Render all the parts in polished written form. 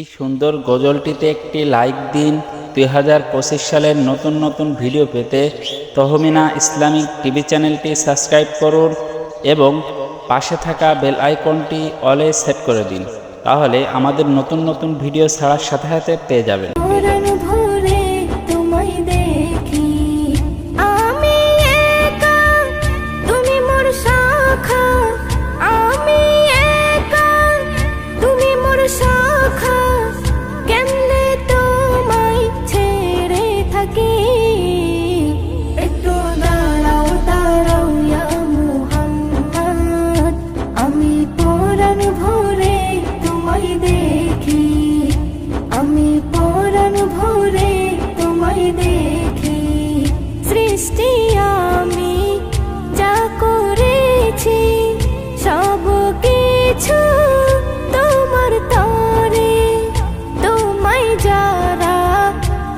এই সুন্দর গজলটিতে একটি লাইক দিন। 2025 সালের নতুন নতুন ভিডিও পেতে তহমিনা ইসলামিক টিভি চ্যানেলটি সাবস্ক্রাইব করুন এবং পাশে থাকা বেল আইকনটি অলে সেট করে দিন, তাহলে আমাদের নতুন নতুন ভিডিও ছাড়ার সাথে সাথে পেয়ে যাবেন।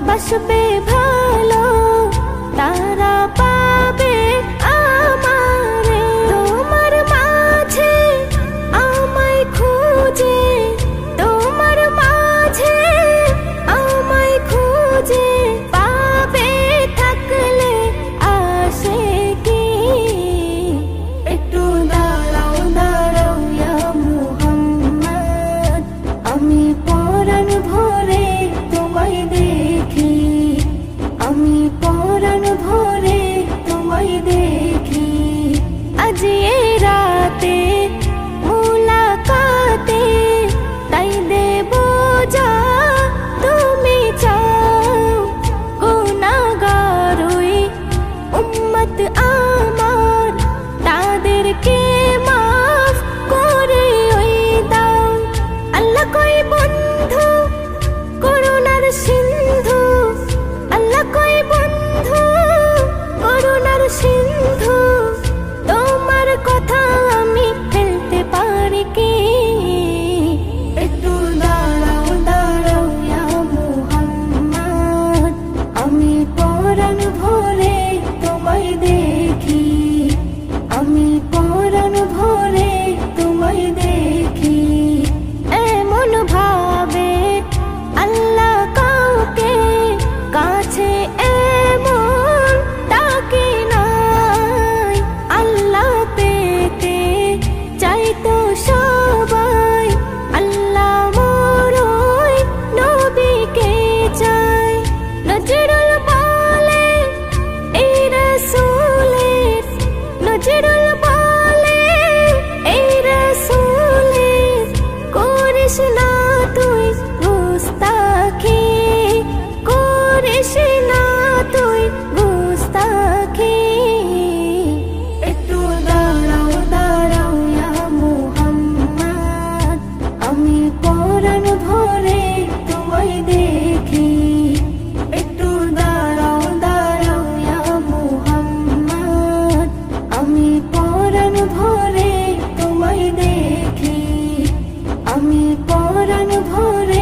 বাসবে ভালো তারা পাবে আমারে, তোমার মাঝে আমায় খুঁজে, তোমার মাঝে আমায় খুঁজে পাবে থাকলে আসে কি। একটু দাঁড়াও দাঁড়াও ইয়া মুহাম্মদ, আমি পরাণ ভরে তোমায় দেখি, আমি পরাণ ভরে তোমায় দেখি। আজ এই রাতে মুলাকাতে তাই দেব যা তুমি চাও, গুনাহগার ওই উম্মত আমার তাদেরকে মাফ করে ওই দাও। আল্লাহ কই বন্ধু করুণার সিন্ধু, আল্লাহ কই বন্ধু করুণার সিন্ধু, তোমার কথা আমি ফেলতে পারি কি। একটু দাঁড়াও দাঁড়াও ইয়া মুহাম্মদ, আমি পরাণ ভরে তোমায় দেখি, আমি পরাণ ভরে তোমায় দেখি। এমন ভাবে আল্লাহ কাউকে কাছে এমন তাকে নাই, আল্লাহ পেতে চাইতো সবাই, আল্লাহ মোরই নবীকে চাই। নজরুল বলে এই রাসূলের, নজরুল বলে এই রাসূলের, করিস না তুই গুস্তাখি, করিস না তুই গুস্তাখি। একটু দাঁড়াও দাঁড়াও ইয়া মুহাম্মদ, আমি পরাণ ভরে তোমায় দেখি। একটু দাঁড়াও দাঁড়াও ইয়া মুহাম্মদ, আমি পরাণ ভরে তোমায় দেখি, আমি পরাণ ভরে